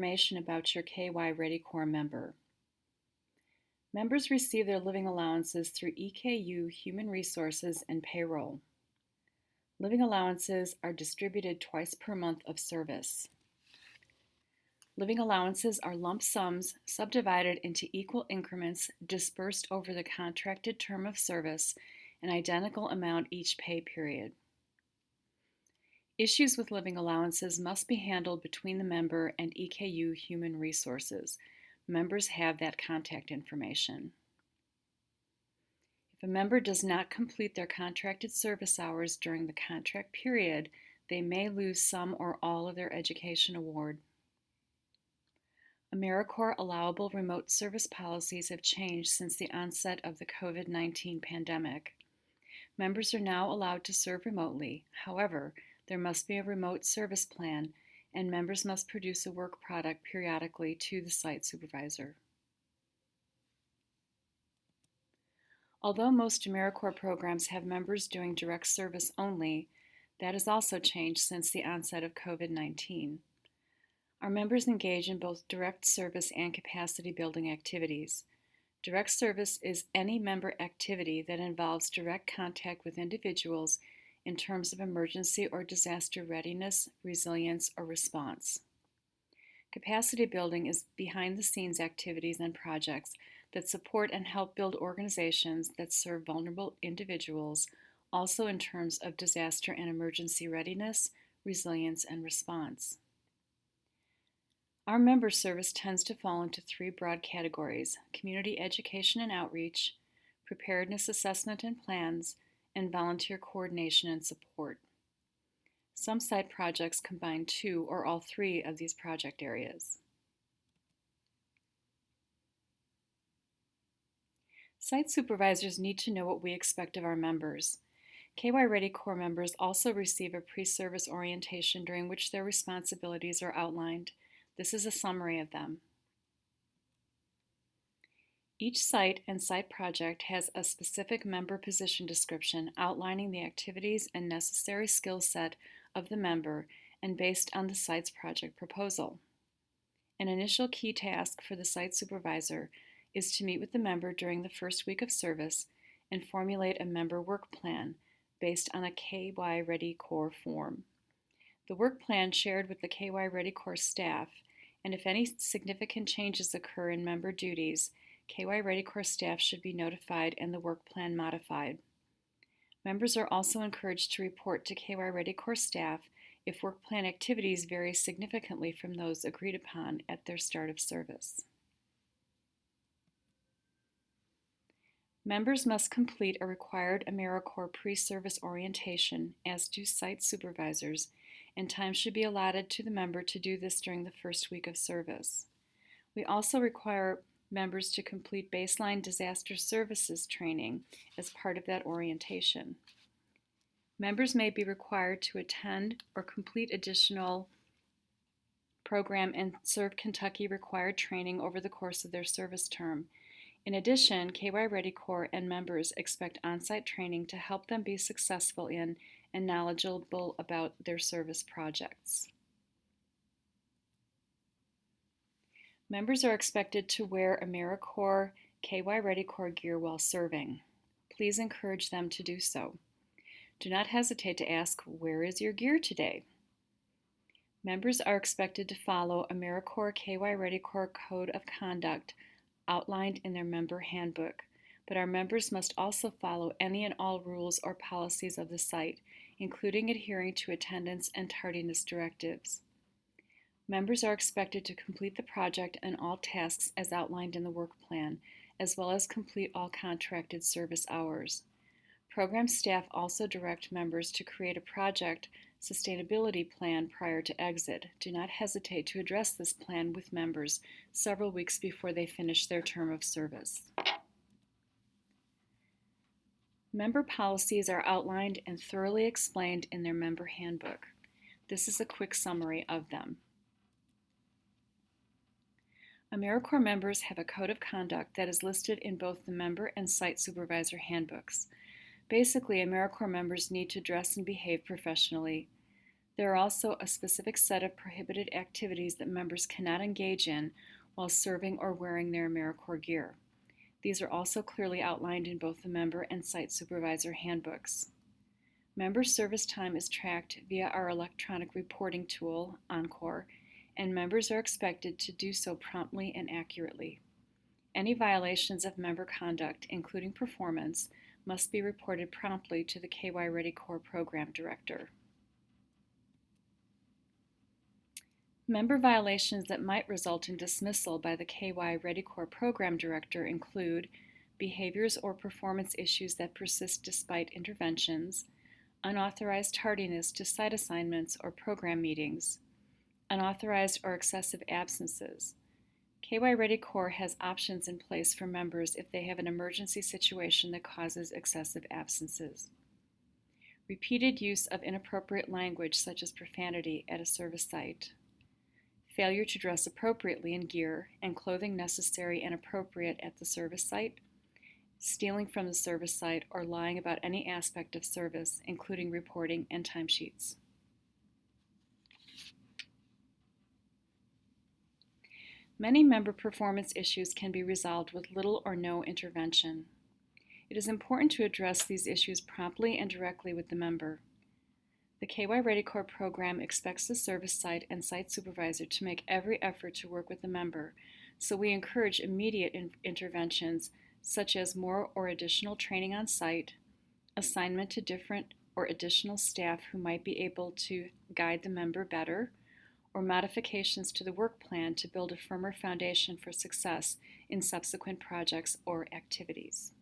Information about your KY Ready Corps member. Members receive their living allowances through EKU Human Resources and Payroll. Living allowances are distributed twice per month of service. Living allowances are lump sums subdivided into equal increments dispersed over the contracted term of service, an identical amount each pay period. Issues with living allowances must be handled between the member and EKU Human Resources. Members have that contact information. If a member does not complete their contracted service hours during the contract period, they may lose some or all of their education award. AmeriCorps allowable remote service policies have changed since the onset of the COVID-19 pandemic. Members are now allowed to serve remotely. However, there must be a remote service plan, and members must produce a work product periodically to the site supervisor. Although most AmeriCorps programs have members doing direct service only, that has also changed since the onset of COVID-19. Our members engage in both direct service and capacity building activities. Direct service is any member activity that involves direct contact with individuals in terms of emergency or disaster readiness, resilience, or response. Capacity building is behind-the-scenes activities and projects that support and help build organizations that serve vulnerable individuals, also in terms of disaster and emergency readiness, resilience, and response. Our member service tends to fall into three broad categories: community education and outreach, preparedness assessment and plans, and volunteer coordination and support. Some site projects combine two or all three of these project areas. Site supervisors need to know what we expect of our members. KY Ready Corps members also receive a pre-service orientation during which their responsibilities are outlined. This is a summary of them. Each site and site project has a specific member position description outlining the activities and necessary skill set of the member and based on the site's project proposal. An initial key task for the site supervisor is to meet with the member during the first week of service and formulate a member work plan based on a KY Ready Corps form. The work plan shared with the KY Ready Corps staff, and if any significant changes occur in member duties, KY Ready Corps staff should be notified and the work plan modified. Members are also encouraged to report to KY Ready Corps staff if work plan activities vary significantly from those agreed upon at their start of service. Members must complete a required AmeriCorps pre-service orientation, as do site supervisors, and time should be allotted to the member to do this during the first week of service. We also require members to complete baseline disaster services training as part of that orientation. Members may be required to attend or complete additional program and serve Kentucky required training over the course of their service term. In addition, KY Ready Corps and members expect on-site training to help them be successful in and knowledgeable about their service projects. Members are expected to wear AmeriCorps KY Ready Corps gear while serving. Please encourage them to do so. Do not hesitate to ask, "Where is your gear today?" Members are expected to follow AmeriCorps KY Ready Corps Code of Conduct outlined in their member handbook, but our members must also follow any and all rules or policies of the site, including adhering to attendance and tardiness directives. Members are expected to complete the project and all tasks as outlined in the work plan, as well as complete all contracted service hours. Program staff also direct members to create a project sustainability plan prior to exit. Do not hesitate to address this plan with members several weeks before they finish their term of service. Member policies are outlined and thoroughly explained in their member handbook. This is a quick summary of them. AmeriCorps members have a code of conduct that is listed in both the member and site supervisor handbooks. Basically, AmeriCorps members need to dress and behave professionally. There are also a specific set of prohibited activities that members cannot engage in while serving or wearing their AmeriCorps gear. These are also clearly outlined in both the member and site supervisor handbooks. Member service time is tracked via our electronic reporting tool, Encore, and members are expected to do so promptly and accurately. Any violations of member conduct, including performance, must be reported promptly to the KY Ready Corps Program Director. Member violations that might result in dismissal by the KY Ready Corps Program Director include behaviors or performance issues that persist despite interventions, unauthorized tardiness to site assignments or program meetings, unauthorized or excessive absences. KY Ready Corps has options in place for members if they have an emergency situation that causes excessive absences. Repeated use of inappropriate language such as profanity at a service site. Failure to dress appropriately in gear and clothing necessary and appropriate at the service site. Stealing from the service site or lying about any aspect of service, including reporting and timesheets. Many member performance issues can be resolved with little or no intervention. It is important to address these issues promptly and directly with the member. The KY Ready Corps program expects the service site and site supervisor to make every effort to work with the member, so we encourage immediate interventions such as more or additional training on site, assignment to different or additional staff who might be able to guide the member better, or modifications to the work plan to build a firmer foundation for success in subsequent projects or activities.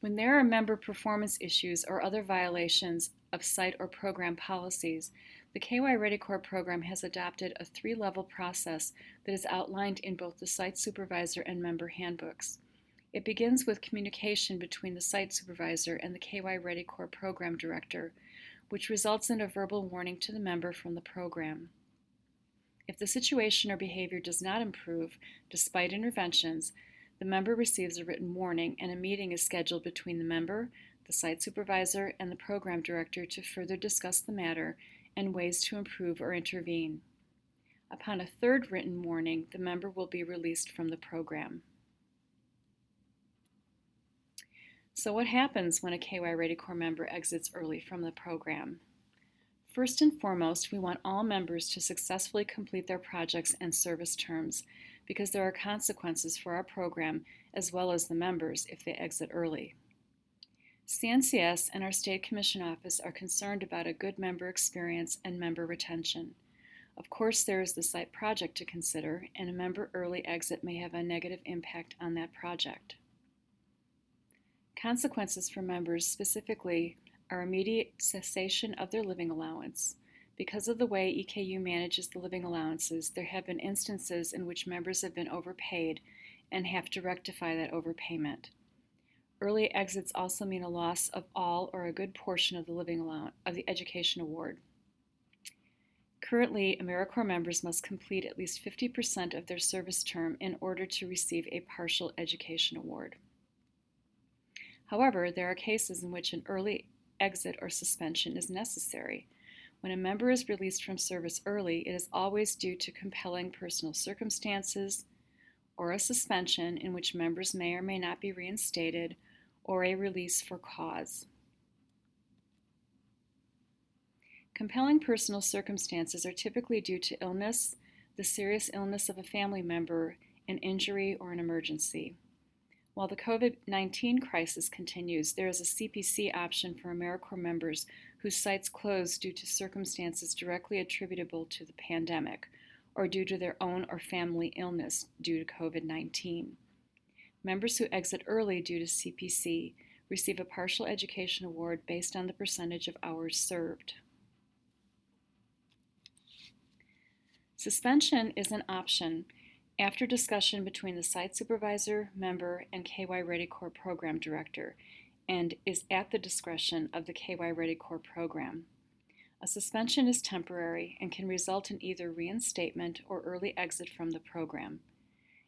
When there are member performance issues or other violations of site or program policies, the KY Ready Corps program has adopted a 3-level process that is outlined in both the site supervisor and member handbooks. It begins with communication between the site supervisor and the KY Ready Corps program director, which results in a verbal warning to the member from the program. If the situation or behavior does not improve despite interventions, the member receives a written warning and a meeting is scheduled between the member, the site supervisor, and the program director to further discuss the matter and ways to improve or intervene. Upon a 3rd written warning, the member will be released from the program. So what happens when a KY Ready Corps member exits early from the program? First and foremost, we want all members to successfully complete their projects and service terms because there are consequences for our program as well as the members if they exit early. CNCS and our State Commission Office are concerned about a good member experience and member retention. Of course, there is the site project to consider, and a member early exit may have a negative impact on that project. Consequences for members specifically are immediate cessation of their living allowance. Because of the way EKU manages the living allowances, there have been instances in which members have been overpaid and have to rectify that overpayment. Early exits also mean a loss of all or a good portion of the living allowance of the education award. Currently, AmeriCorps members must complete at least 50% of their service term in order to receive a partial education award. However, there are cases in which an early exit or suspension is necessary. When a member is released from service early, it is always due to compelling personal circumstances or a suspension in which members may or may not be reinstated, or a release for cause. Compelling personal circumstances are typically due to illness, the serious illness of a family member, an injury, or an emergency. While the COVID-19 crisis continues, there is a CPC option for AmeriCorps members whose sites close due to circumstances directly attributable to the pandemic or due to their own or family illness due to COVID-19. Members who exit early due to CPC receive a partial education award based on the percentage of hours served. Suspension is an option after discussion between the site supervisor, member, and KY Ready Corps program director, and is at the discretion of the KY Ready Corps program. A suspension is temporary and can result in either reinstatement or early exit from the program.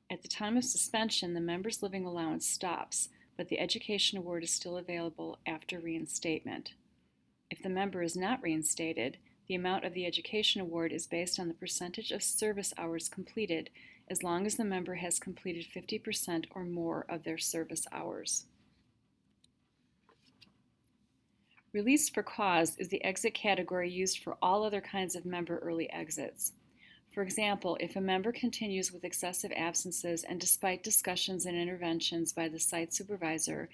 At the time of suspension, the member's living allowance stops, but the education award is still available after reinstatement. If the member is not reinstated, the amount of the education award is based on the percentage of service hours completed, as long as the member has completed 50% or more of their service hours. Release for cause is the exit category used for all other kinds of member early exits. For example, if a member continues with excessive absences and despite discussions and interventions by the site supervisor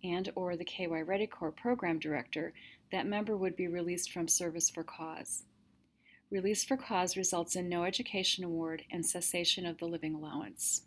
and or the KY Ready Corps program director, that member would be released from service for cause. Release for cause results in no education award and cessation of the living allowance.